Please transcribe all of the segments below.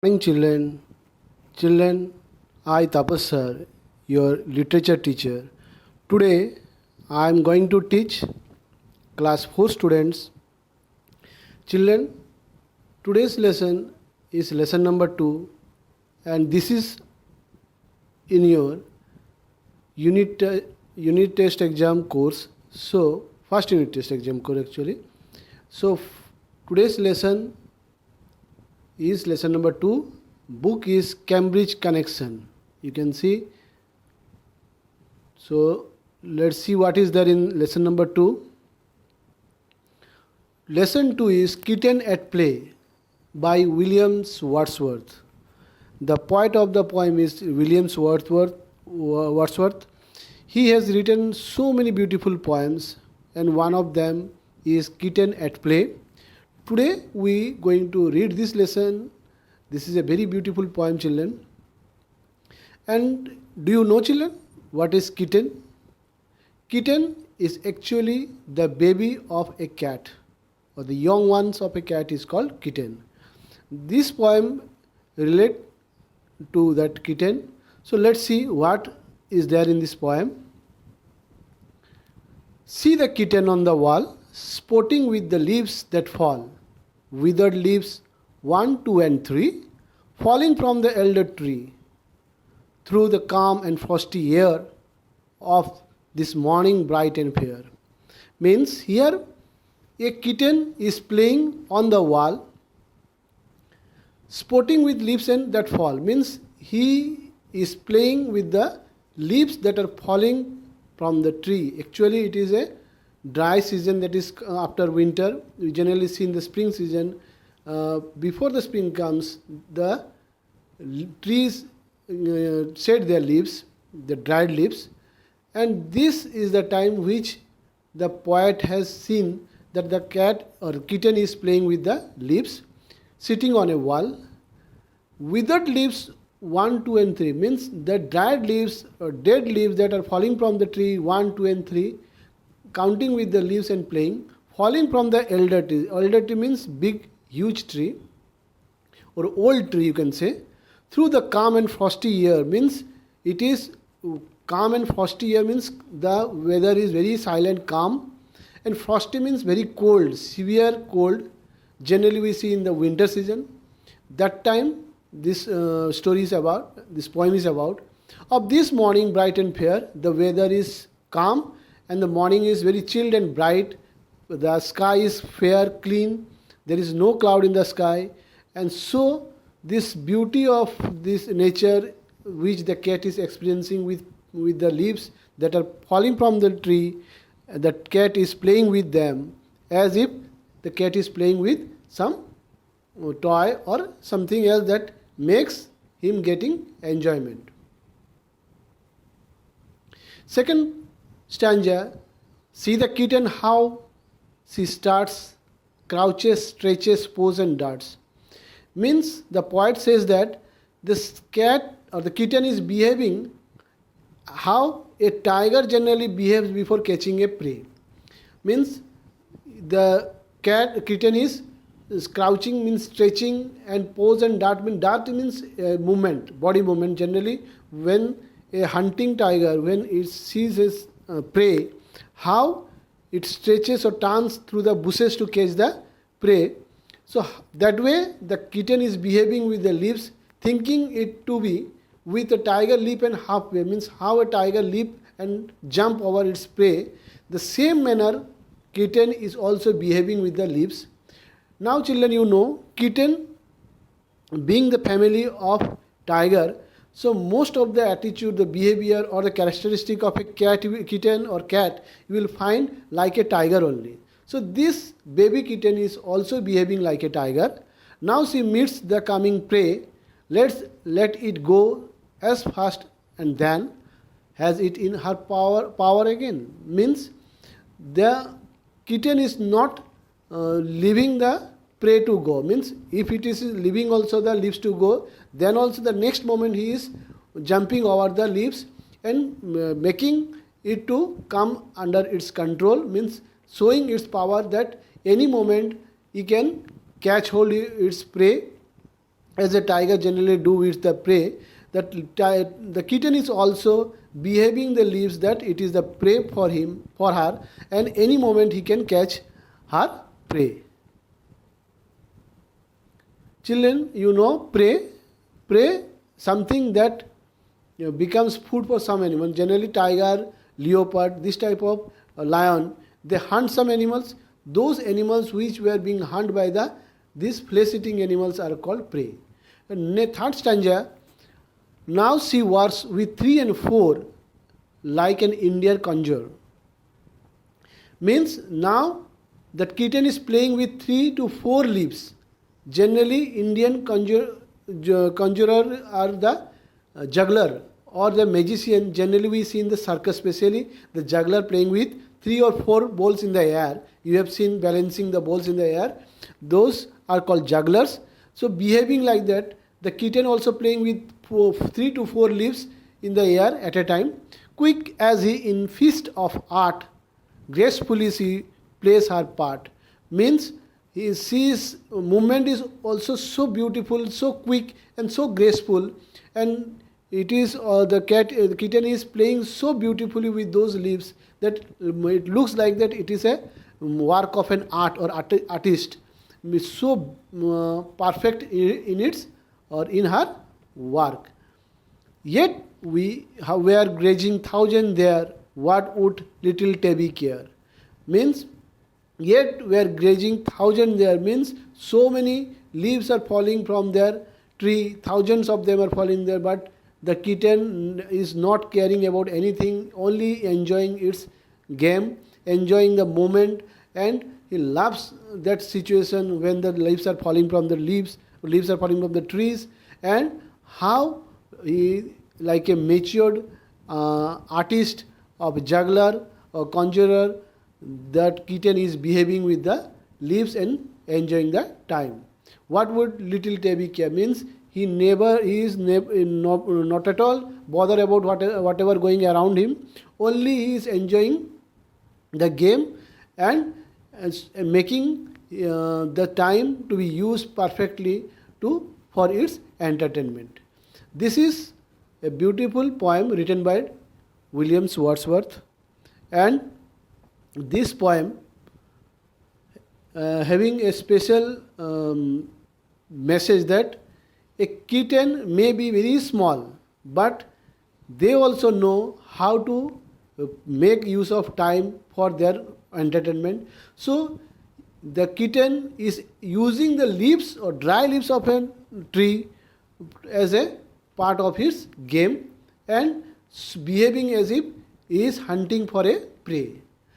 Morning, children. Children, I Tapas sir, your literature teacher. Today, I am going to teach class 4 students. Children, today's lesson is lesson number 2, and this is in your unit test exam course. So, first unit test exam course actually. So, today's lesson is lesson number 2. Book is Cambridge Connection. You can see. So let's see what is there in lesson number 2. Lesson 2 is Kitten at Play by William Wordsworth. The poet of the poem is William Wordsworth. He has written so many beautiful poems, and one of them is Kitten at Play. Today we going to read this lesson. This is a very beautiful poem, children. And do you know, children, what is kitten? Kitten is actually the baby of a cat, or the young ones of a cat is called kitten. This poem relate to that kitten. So let's see what is there in this poem. See the kitten on the wall, sporting with the leaves that fall. Withered leaves 1, 2 and 3 falling from the elder tree through the calm and frosty air of this morning bright and fair. Means here a kitten is playing on the wall, sporting with leaves and that fall. Means he is playing with the leaves that are falling from the tree. Actually it is a dry season, that is after winter. We generally see in the spring season, before the spring comes, the trees shed their leaves, the dried leaves, and this is the time which the poet has seen that the cat or kitten is playing with the leaves, sitting on a wall. Withered leaves 1, 2 and 3 means the dried leaves or dead leaves that are falling from the tree 1, 2 and 3, counting with the leaves and playing, falling from the elder tree. Elder tree means big, huge tree or old tree, you can say. Through the calm and frosty air means it is calm and frosty air means the weather is very silent, calm, and frosty means very cold, severe cold. Generally we see in the winter season. That time this story is about, this poem is about. Of this morning bright and fair, the weather is calm and the morning is very chilled and bright. The sky is fair, clean. There is no cloud in the sky. And so this beauty of this nature which the cat is experiencing with the leaves that are falling from the tree, the cat is playing with them as if the cat is playing with some toy or something else that makes him getting enjoyment. Second stanza, see the kitten how she starts, crouches, stretches, poses and darts. Means the poet says that this cat or the kitten is behaving how a tiger generally behaves before catching a prey. Means the kitten is crouching means stretching, and pose and dart means movement, body movement. Generally when a hunting tiger, when it sees its prey, how it stretches or turns through the bushes to catch the prey. So that way the kitten is behaving with the leaves, thinking it to be with a tiger leap and halfway, means how a tiger leap and jump over its prey. The same manner kitten is also behaving with the leaves. Now children, you know kitten being the family of tiger, so most of the attitude, the behavior or the characteristic of a kitten or cat you will find like a tiger only. So this baby kitten is also behaving like a tiger. Now she meets the coming prey. Let it go as fast and then has it in her power again. Means the kitten is not leaving the prey to go. Means if it is leaving also the leaves to go, then also the next moment he is jumping over the leaves and making it to come under its control, means showing its power that any moment he can catch hold its prey as a tiger generally do with the prey, that the kitten is also behaving the leaves that it is the prey for him, for her, and any moment he can catch her prey. Children, you know prey something that becomes food for some animal. Generally tiger, leopard, this type of lion, they hunt some animals. Those animals which were being hunted by these flesh-eating animals are called prey. And in the third stanza, now she works with 3 and 4 like an Indian conjurer. Means now that kitten is playing with 3 to 4 leaves. Generally Indian conjurer are the juggler or the magician. Generally we see in the circus, especially the juggler playing with 3 or 4 balls in the air. You have seen balancing the balls in the air. Those are called jugglers. So behaving like that, the kitten also playing with 3 to 4 leaves in the air at a time. Quick as he in feast of art, gracefully she plays her part. Means his movement is also so beautiful, so quick and so graceful, and it is the kitten is playing so beautifully with those leaves that it looks like that it is a work of an art or artist. So perfect in its or in her work. Yet we were grazing thousand there, what would little Tabby care? Means, yet we are grazing thousand there, means so many leaves are falling from their tree, thousands of them are falling there, but the kitten is not caring about anything, only enjoying its game, enjoying the moment, and he loves that situation when the leaves are falling from the leaves are falling from the trees, and how he, like a matured artist of juggler or conjurer, that kitten is behaving with the leaves and enjoying the time. What would little Tabby care? Means he is not at all bother about whatever going around him. Only he is enjoying the game and making the time to be used perfectly for its entertainment. This is a beautiful poem written by William Wordsworth, and this poem having a special message that a kitten may be very small, but they also know how to make use of time for their entertainment. So the kitten is using the leaves or dry leaves of a tree as a part of his game and behaving as if he is hunting for a prey.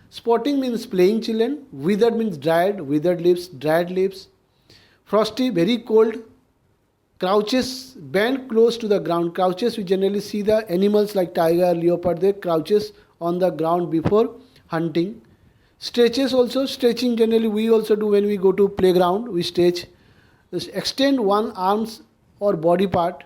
Spotting means playing, children. Withered means withered leaves, dried leaves. Frosty, very cold. Crouches, bend close to the ground. Crouches, we generally see the animals like tiger, leopard, they crouches on the ground before hunting. Stretches also, stretching generally we also do when we go to playground, we stretch. Just extend one arms or body part.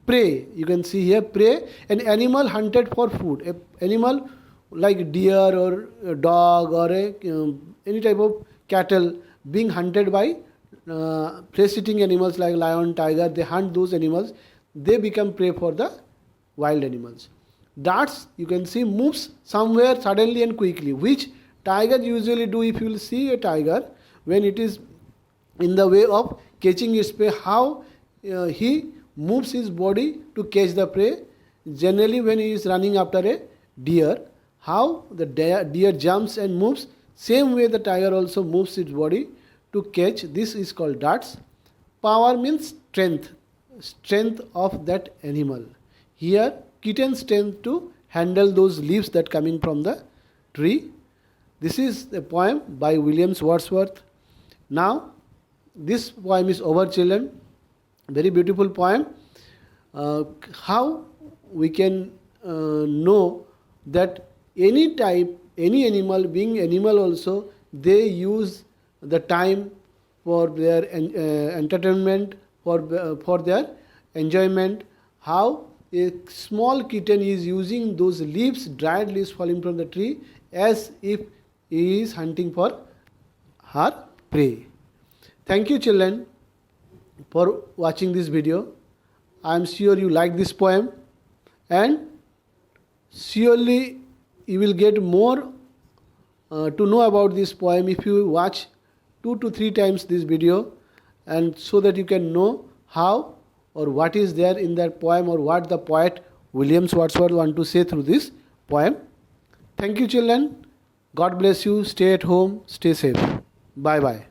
Prey, you can see here, prey, an animal hunted for food. An animal like deer or a dog or any type of cattle being hunted by prey-eating animals like lion, tiger, they hunt those animals, they become prey for the wild animals. Darts, you can see, moves somewhere suddenly and quickly, which tigers usually do. If you will see a tiger, when it is in the way of catching its prey, how he moves his body to catch the prey. Generally when he is running after a deer, how the deer jumps and moves, same way the tiger also moves its body to catch. This is called darts. Power means strength of that animal. Here kitten's strength to handle those leaves that coming from the tree. This is a poem by William Wordsworth. Now this poem is over, children. Very beautiful poem. How we can know that any animal, being animal also, they use the time for their entertainment, for their enjoyment. How a small kitten is using those leaves, dried leaves falling from the tree, as if he is hunting for her prey. Thank you, children. for watching this video. I am sure you like this poem, and surely you will get more to know about this poem if you watch 2 to 3 times this video, and so that you can know how or what is there in that poem, or what the poet Williams Wordsworth want to say through this poem. Thank you, children. God bless you. Stay at home. Stay safe. Bye bye.